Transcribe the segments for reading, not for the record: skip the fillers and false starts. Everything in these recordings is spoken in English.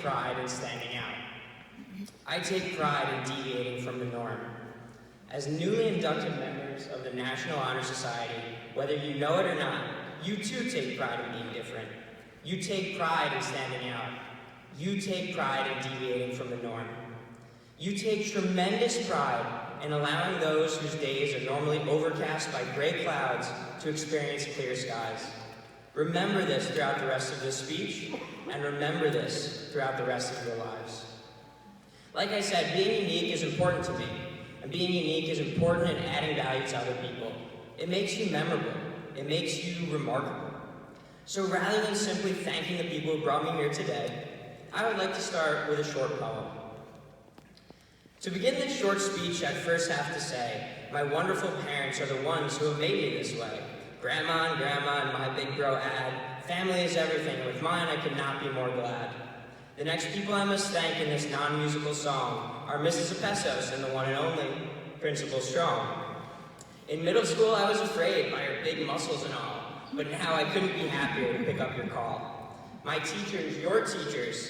take pride in standing out. I take pride in deviating from the norm. As newly inducted members of the National Honor Society, whether you know it or not, you too take pride in being different. You take pride in standing out. You take pride in deviating from the norm. You take tremendous pride in allowing those whose days are normally overcast by gray clouds to experience clear skies. Remember this throughout the rest of this speech, and remember this throughout the rest of your lives. Like I said, being unique is important to me, and being unique is important in adding value to other people. It makes you memorable. It makes you remarkable. So rather than simply thanking the people who brought me here today, I would like to start with a short poem. To begin this short speech, I'd first have to say, my wonderful parents are the ones who have made me this way. Grandma and my big bro Ad. Family is everything, and with mine I could not be more glad. The next people I must thank in this non-musical song are Mrs. Epesos and the one and only Principal Strong. In middle school, I was afraid by her big muscles and all, but now I couldn't be happier to pick up your call. My teachers, your teachers,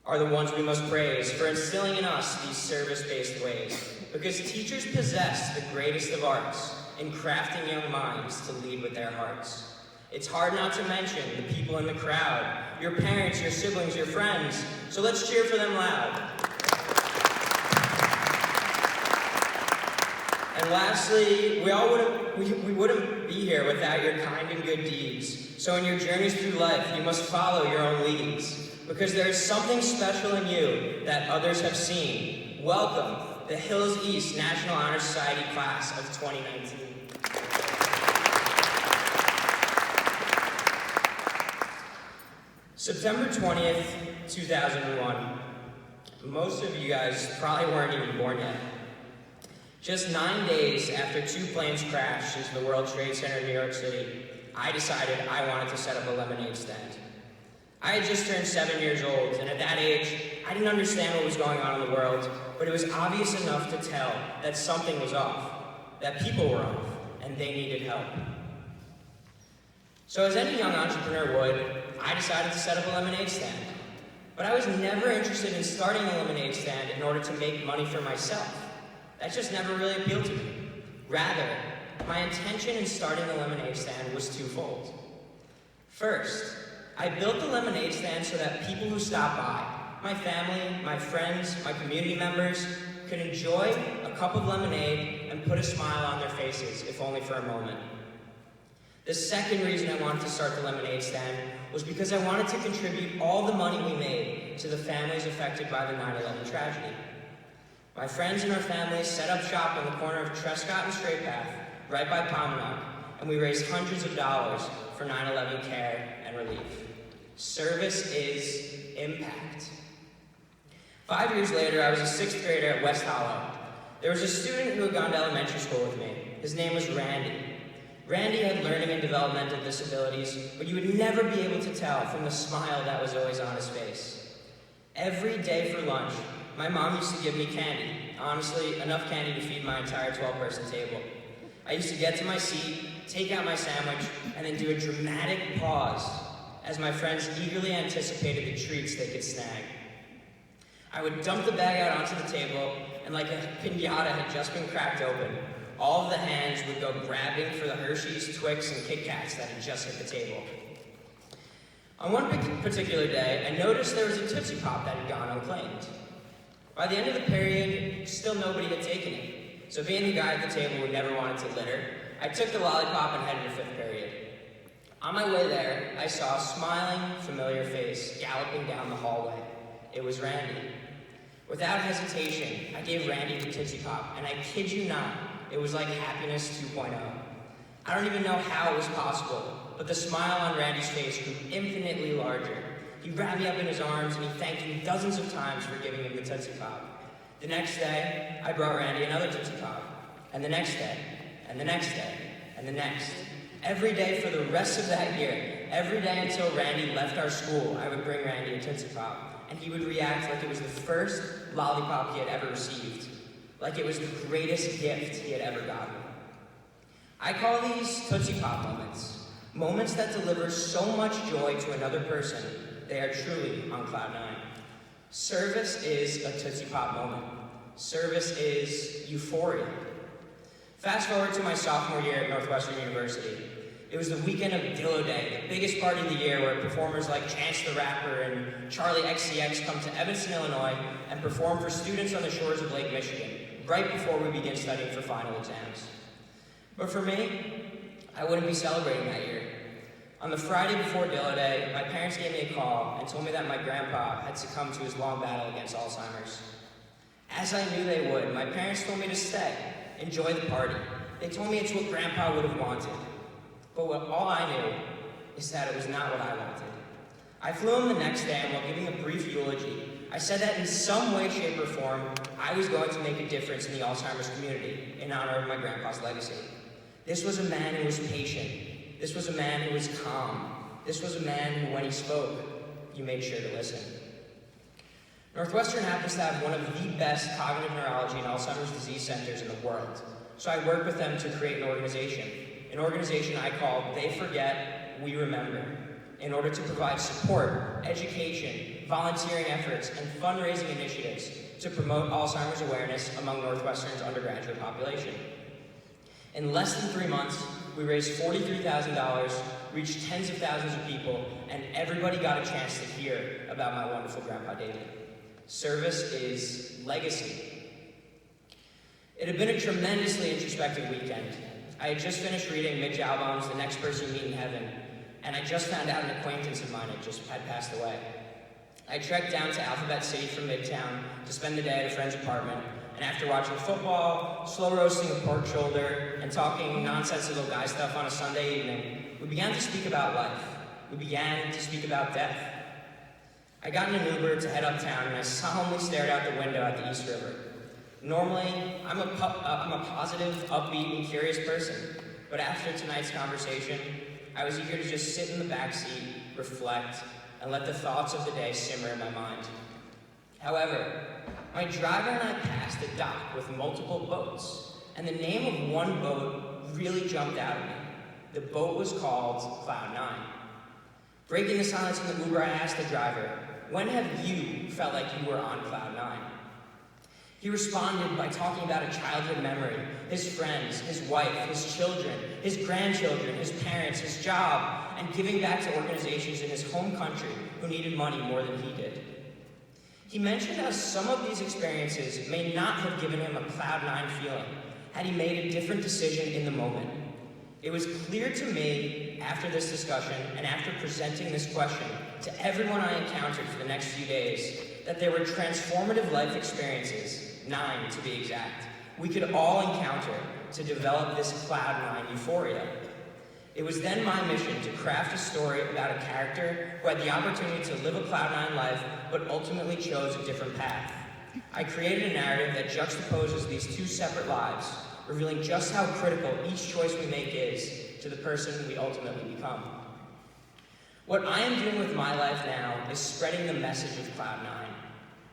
are the ones we must praise for instilling in us these service-based ways, because teachers possess the greatest of arts in crafting young minds to lead with their hearts. It's hard not to mention the people in the crowd, your parents, your siblings, your friends, so let's cheer for them loud. And lastly, we wouldn't be here without your kind and good deeds. So in your journeys through life, you must follow your own leads, because there is something special in you that others have seen. Welcome, the Hills East National Honor Society class of 2019. September 20th, 2001. Most of you guys probably weren't even born yet. Just 9 days after 2 planes crashed into the World Trade Center in New York City, I decided I wanted to set up a lemonade stand. I had just turned 7 years old, and at that age, I didn't understand what was going on in the world, but it was obvious enough to tell that something was off, that people were off, and they needed help. So as any young entrepreneur would, I decided to set up a lemonade stand. But I was never interested in starting a lemonade stand in order to make money for myself. That just never really appealed to me. Rather, my intention in starting the lemonade stand was twofold. First, I built the lemonade stand so that people who stop by, my family, my friends, my community members, could enjoy a cup of lemonade and put a smile on their faces, if only for a moment. The second reason I wanted to start the lemonade stand was because I wanted to contribute all the money we made to the families affected by the 9/11 tragedy. My friends and our families set up shop on the corner of Trescott and Straight Path, right by Pominock, and we raised hundreds of dollars for 9/11 care and relief. Service is impact. 5 years later, I was a 6th grader at West Hollow. There was a student who had gone to elementary school with me. His name was Randy. Randy had learning and developmental disabilities, but you would never be able to tell from the smile that was always on his face. Every day for lunch, my mom used to give me candy. Honestly, enough candy to feed my entire 12-person table. I used to get to my seat, take out my sandwich, and then do a dramatic pause as my friends eagerly anticipated the treats they could snag. I would dump the bag out onto the table, and like a piñata had just been cracked open, all of the hands would go grabbing for the Hershey's, Twix, and Kit Kats that had just hit the table. On one particular day, I noticed there was a Tootsie Pop that had gone unclaimed. By the end of the period, still nobody had taken it. So being the guy at the table who never wanted to litter, I took the lollipop and headed to 5th period. On my way there, I saw a smiling, familiar face galloping down the hallway. It was Randy. Without hesitation, I gave Randy the Tootsie Pop, and I kid you not, it was like happiness 2.0. I don't even know how it was possible, but the smile on Randy's face grew infinitely larger. He wrapped me up in his arms, and he thanked me dozens of times for giving him the Tootsie Pop. The next day, I brought Randy another Tootsie Pop, and the next day, and the next day, and the next. Every day for the rest of that year, every day until Randy left our school, I would bring Randy a Tootsie Pop, and he would react like it was the first lollipop he had ever received, like it was the greatest gift he had ever gotten. I call these Tootsie Pop moments, moments that deliver so much joy to another person they are truly on cloud nine. Service is a Tootsie Pop moment. Service is euphoria. Fast forward to my sophomore year at Northwestern University. It was the weekend of Dillo Day, the biggest party of the year, where performers like Chance the Rapper and Charlie XCX come to Evanston, Illinois, and perform for students on the shores of Lake Michigan, right before we begin studying for final exams. But for me, I wouldn't be celebrating that year. On the Friday before Dillo Day, my parents gave me a call and told me that my grandpa had succumbed to his long battle against Alzheimer's. As I knew they would, my parents told me to stay, enjoy the party. They told me it's what Grandpa would have wanted. But all I knew is that it was not what I wanted. I flew him the next day, and while giving a brief eulogy, I said that in some way, shape, or form, I was going to make a difference in the Alzheimer's community in honor of my grandpa's legacy. This was a man who was patient. This was a man who was calm. This was a man who, when he spoke, you made sure to listen. Northwestern happens to have one of the best cognitive neurology and Alzheimer's disease centers in the world. So I worked with them to create an organization I called They Forget, We Remember, in order to provide support, education, volunteering efforts, and fundraising initiatives to promote Alzheimer's awareness among Northwestern's undergraduate population. In less than 3 months, we raised $43,000, reached tens of thousands of people, and everybody got a chance to hear about my wonderful Grandpa David. Service is legacy. It had been a tremendously introspective weekend. I had just finished reading Mitch Albom's The Next Person You Meet in Heaven, and I just found out an acquaintance of mine had passed away. I trekked down to Alphabet City from Midtown to spend the day at a friend's apartment, and after watching football, slow roasting a pork shoulder, and talking nonsensical guy stuff on a Sunday evening, we began to speak about life. We began to speak about death. I got in an Uber to head uptown, and I solemnly stared out the window at the East River. Normally, I'm a positive, upbeat, and curious person, but after tonight's conversation, I was eager to just sit in the backseat, reflect, and let the thoughts of the day simmer in my mind. However, my driver and I passed a dock with multiple boats, and the name of one boat really jumped out at me. The boat was called Cloud Nine. Breaking the silence in the Uber, I asked the driver, "When have you felt like you were on Cloud Nine?" He responded by talking about a childhood memory, his friends, his wife, his children, his grandchildren, his parents, his job, and giving back to organizations in his home country who needed money more than he did. He mentioned how some of these experiences may not have given him a Cloud Nine feeling had he made a different decision in the moment. It was clear to me after this discussion and after presenting this question to everyone I encountered for the next few days that there were transformative life experiences, 9 to be exact, we could all encounter to develop this Cloud Nine euphoria. It was then my mission to craft a story about a character who had the opportunity to live a Cloud Nine life, but ultimately chose a different path. I created a narrative that juxtaposes these two separate lives, revealing just how critical each choice we make is to the person we ultimately become. What I am doing with my life now is spreading the message of Cloud Nine.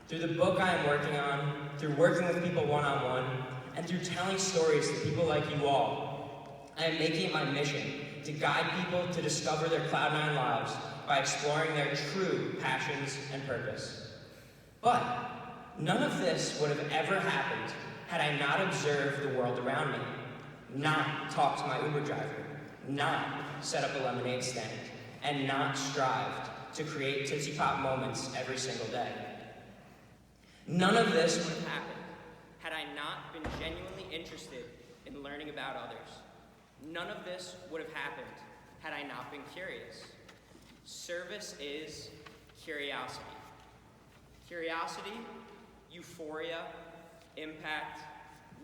Through the book I am working on, through working with people one-on-one, and through telling stories to people like you all, I am making it my mission to guide people to discover their Cloud Nine lives by exploring their true passions and purpose. But none of this would have ever happened had I not observed the world around me, not talked to my Uber driver, not set up a lemonade stand, and not strived to create Tootsie Pop moments every single day. None of this would have happened had I not been genuinely interested in learning about others. None of this would have happened had I not been curious. Service is curiosity. Curiosity, euphoria, impact,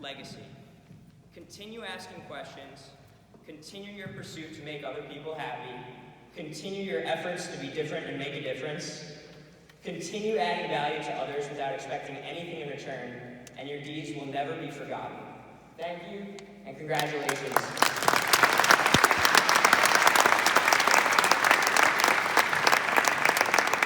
legacy. Continue asking questions. Continue your pursuit to make other people happy. Continue your efforts to be different and make a difference. Continue adding value to others without expecting anything in return, and your deeds will never be forgotten. Thank you, and congratulations.